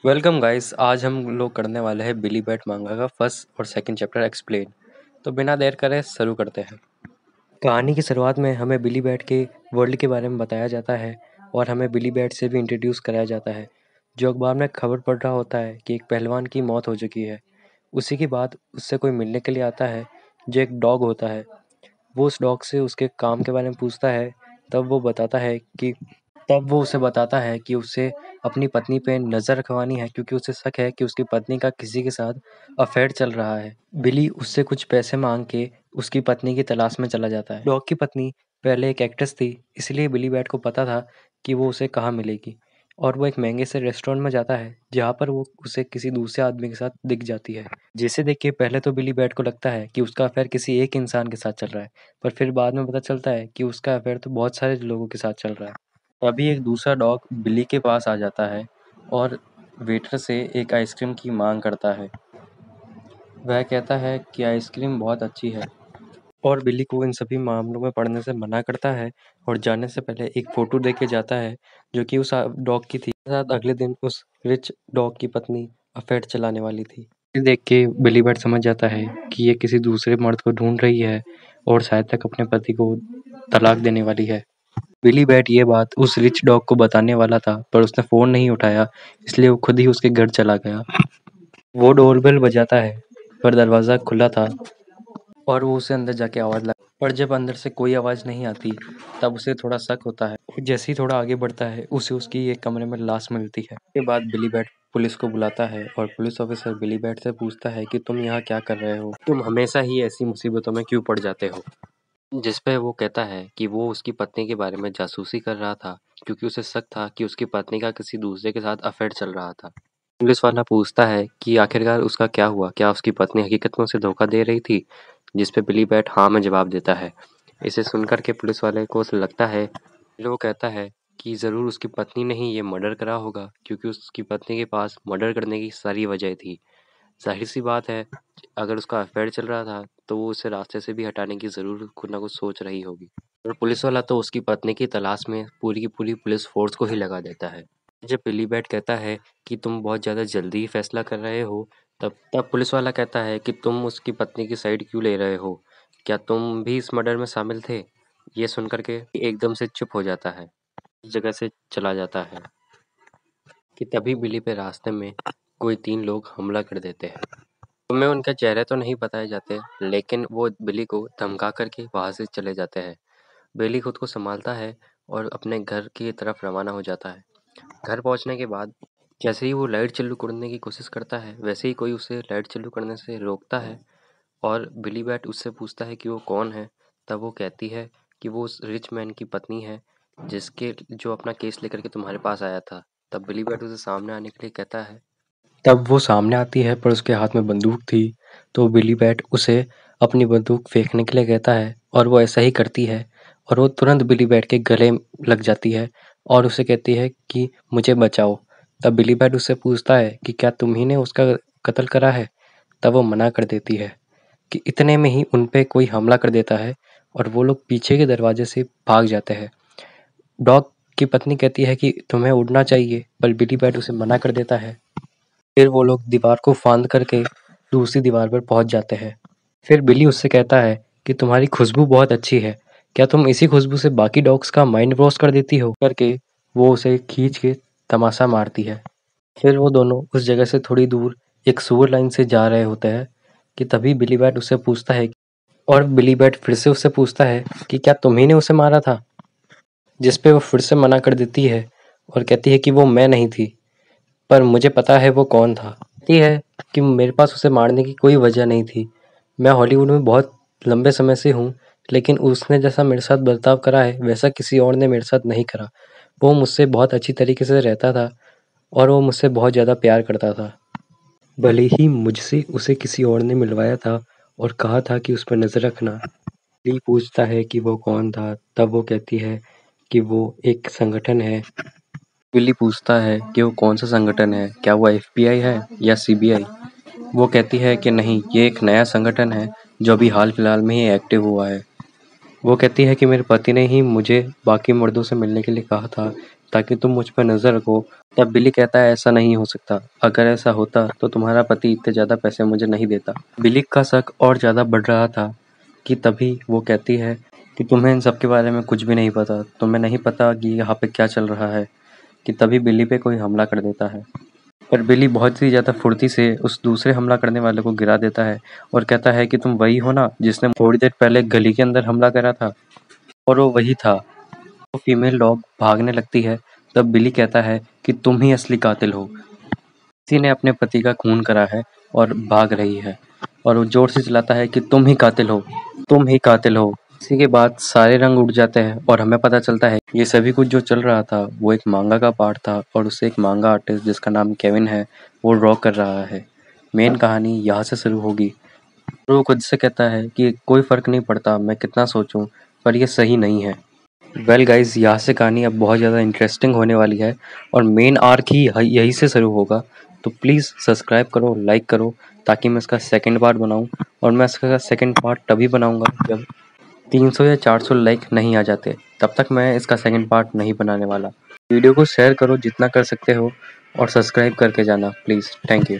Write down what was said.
Welcome guys. आज हम लोग करने वाले हैं बिली बैट मांगा का फर्स्ट और सेकंड चैप्टर एक्सप्लेन। तो बिना देर करे शुरू करते हैं। कहानी की शुरुआत में हमें बिली बैट के वर्ल्ड के बारे में बताया जाता है और हमें बिली बैट से भी इंट्रोड्यूस कराया जाता है। जो अखबार में खबर पढ़ रहा होता है कि एक पहलवान की मौत हो चुकी है। उसी के बाद उससे कोई मिलने के लिए आता है जो एक डॉग होता है। वो उस डॉग से उसके काम के बारे में पूछता है। तब वो उसे बताता है कि उसे अपनी पत्नी पे नज़र रखवानी है क्योंकि उसे शक है कि उसकी पत्नी का किसी के साथ अफेयर चल रहा है। बिली उससे कुछ पैसे मांग के उसकी पत्नी की तलाश में चला जाता है। डॉग की पत्नी पहले एक एक्ट्रेस थी, इसलिए बिली बैट को पता था कि वो उसे कहाँ मिलेगी और वो एक महंगे से रेस्टोरेंट में जाता है जहाँ पर वो उसे किसी दूसरे आदमी के साथ दिख जाती है। जिसे देख के पहले तो बिली बैट को लगता है कि उसका अफेयर किसी एक इंसान के साथ चल रहा है, पर फिर बाद में पता चलता है कि उसका अफेयर तो बहुत सारे लोगों के साथ चल रहा है। तभी एक दूसरा डॉग बिली के पास आ जाता है और वेटर से एक आइसक्रीम की मांग करता है। वह कहता है कि आइसक्रीम बहुत अच्छी है और बिली को इन सभी मामलों में पड़ने से मना करता है और जाने से पहले एक फ़ोटो दे के जाता है जो कि उस डॉग की थी। साथ अगले दिन उस रिच डॉग की पत्नी अफेयर चलाने वाली थी। ये देख के बिली बैट समझ जाता है कि ये किसी दूसरे मर्द को ढूंढ रही है और शायद तक अपने पति को तलाक देने वाली है। बिली बैट ये बात उस रिच डॉग को बताने वाला था, पर उसने फ़ोन नहीं उठाया, इसलिए वो खुद ही उसके घर चला गया। वो डोरबेल बजाता है, पर दरवाज़ा खुला था और वो उसे अंदर जाके आवाज़ लगा। पर जब अंदर से कोई आवाज़ नहीं आती, तब उसे थोड़ा शक होता है। और जैसे ही थोड़ा आगे बढ़ता है, उसे उसकी एक कमरे में लाश मिलती है। उसके बाद बिली बैट पुलिस को बुलाता है और पुलिस ऑफिसर बिली बैट से पूछता है कि तुम यहाँ क्या कर रहे हो? तुम हमेशा ही ऐसी मुसीबतों में क्यों पड़ जाते हो? जिस पे वो कहता है कि वो उसकी पत्नी के बारे में जासूसी कर रहा था क्योंकि उसे शक था कि उसकी पत्नी का किसी दूसरे के साथ अफेयर चल रहा था। पुलिस वाला पूछता है कि आखिरकार उसका क्या हुआ, क्या उसकी पत्नी हकीकत में उसे धोखा दे रही थी? जिस पे बिली बैट हाँ में जवाब देता है। इसे सुनकर के पुलिस वाले को लगता है, वो कहता है कि ज़रूर उसकी पत्नी ने ही ये मर्डर करा होगा क्योंकि उसकी पत्नी के पास मर्डर करने की सारी वजह थी। ज़ाहिर सी बात है, अगर उसका अफेयर चल रहा था तो वो उसे रास्ते से भी हटाने की ज़रूर कुछ ना कुछ सोच रही होगी। और पुलिस वाला तो उसकी पत्नी की तलाश में पूरी की पूरी पुलिस फोर्स को ही लगा देता है। जब बिली बैट कहता है कि तुम बहुत ज़्यादा जल्दी ही फैसला कर रहे हो, तब पुलिस वाला कहता है कि तुम उसकी पत्नी की साइड क्यों ले रहे हो? क्या तुम भी इस मर्डर में शामिल थे? ये सुनकर के एकदम से चुप हो जाता है, इस जगह से चला जाता है कि तभी बिली पे रास्ते में कोई 3 लोग हमला कर देते हैं। हमें उनके चेहरे तो नहीं बताए जाते, लेकिन वो बिली को धमका करके वहाँ से चले जाते हैं। बिली खुद को संभालता है और अपने घर की तरफ रवाना हो जाता है। घर पहुँचने के बाद जैसे ही वो लाइट चालू करने की कोशिश करता है, वैसे ही कोई उसे लाइट चालू करने से रोकता है और बिली बैट उससे पूछता है कि वो कौन है। तब वो कहती है कि वो उस रिच मैन की पत्नी है जो अपना केस लेकर के तुम्हारे पास आया था। तब बिली बैट उसे सामने आने के लिए कहता है। तब वो सामने आती है पर उसके हाथ में बंदूक थी, तो बिली बैट उसे अपनी बंदूक फेंकने के लिए कहता है और वो ऐसा ही करती है और वो तुरंत बिली बैट के गले लग जाती है और उसे कहती है कि मुझे बचाओ। तब बिली बैट उससे पूछता है कि क्या तुम ही ने उसका कत्ल करा है? तब वो मना कर देती है कि इतने में ही उन पे कोई हमला कर देता है और वो लोग पीछे के दरवाजे से भाग जाते हैं। डॉग की पत्नी कहती है कि तुम्हें उड़ना चाहिए, पर बिली बैट उसे मना कर देता है। फिर वो लोग दीवार को फांद करके दूसरी दीवार पर पहुंच जाते हैं। फिर बिली उससे कहता है कि तुम्हारी खुशबू बहुत अच्छी है, क्या तुम इसी खुशबू से बाकी डॉग्स का माइंड वॉश कर देती हो? करके वो उसे खींच के तमाचा मारती है। फिर वो दोनों उस जगह से थोड़ी दूर एक सीवर लाइन से जा रहे होते हैं कि तभी बिली बैट उससे पूछता है और बिली बैट फिर से उससे पूछता है कि क्या तुम ही ने उसे मारा था? जिस पे वो फिर से मना कर देती है और कहती है कि वो मैं नहीं थी, पर मुझे पता है वो कौन था। कहती है कि मेरे पास उसे मारने की कोई वजह नहीं थी। मैं हॉलीवुड में बहुत लंबे समय से हूँ, लेकिन उसने जैसा मेरे साथ बर्ताव करा है वैसा किसी और ने मेरे साथ नहीं करा। वो मुझसे बहुत अच्छी तरीके से रहता था और वो मुझसे बहुत ज़्यादा प्यार करता था। भले ही मुझसे उसे किसी और ने मिलवाया था और कहा था कि उस पर नज़र रखना। ली पूछता है कि वो कौन था, तब वो कहती है कि वो एक संगठन है। बिल्ली पूछता है कि वो कौन सा संगठन है, क्या वो एफबीआई है या सीबीआई? वो कहती है कि नहीं, ये एक नया संगठन है जो अभी हाल फिलहाल में ही एक्टिव हुआ है। वो कहती है कि मेरे पति ने ही मुझे बाकी मर्दों से मिलने के लिए कहा था, ताकि तुम मुझ पर नज़र रखो। तब बिली कहता है ऐसा नहीं हो सकता, अगर ऐसा होता तो तुम्हारा पति इतने ज़्यादा पैसे मुझे नहीं देता। बिली का शक और ज़्यादा बढ़ रहा था कि तभी वो कहती है कि तुम्हें इन सब के बारे में कुछ भी नहीं पता, तुम्हें नहीं पता कि यहाँ पे क्या चल रहा है। कि तभी बिली पे कोई हमला कर देता है, पर बिली बहुत ही ज़्यादा फुर्ती से उस दूसरे हमला करने वाले को गिरा देता है और कहता है कि तुम वही हो ना जिसने थोड़ी देर पहले गली के अंदर हमला करा था। और वो वही था। वो फीमेल डॉग भागने लगती है, तब बिली कहता है कि तुम ही असली कातिल हो, किसी ने अपने पति का खून करा है और भाग रही है। और वो जोर से चिल्लाता है कि तुम ही कातिल हो, तुम ही कातिल हो। इसी के बाद सारे रंग उड़ जाते हैं और हमें पता चलता है ये सभी कुछ जो चल रहा था वो एक मांगा का पार्ट था और उसे एक मांगा आर्टिस्ट जिसका नाम केविन है वो ड्रॉ कर रहा है। मेन कहानी यहाँ से शुरू होगी और वो खुद से कहता है कि कोई फ़र्क नहीं पड़ता मैं कितना सोचूं, पर ये सही नहीं है। वेल गाइज, यहाँ से कहानी अब बहुत ज़्यादा इंटरेस्टिंग होने वाली है और मेन आर्क ही यहीं से शुरू होगा। तो प्लीज़ सब्सक्राइब करो, लाइक करो, ताकि मैं इसका सेकंड पार्ट बनाऊँ। और मैं इसका सेकंड पार्ट तभी बनाऊँगा जब 300 या 400 लाइक नहीं आ जाते, तब तक मैं इसका सेकंड पार्ट नहीं बनाने वाला। वीडियो को शेयर करो जितना कर सकते हो और सब्सक्राइब करके जाना प्लीज़। Thank you.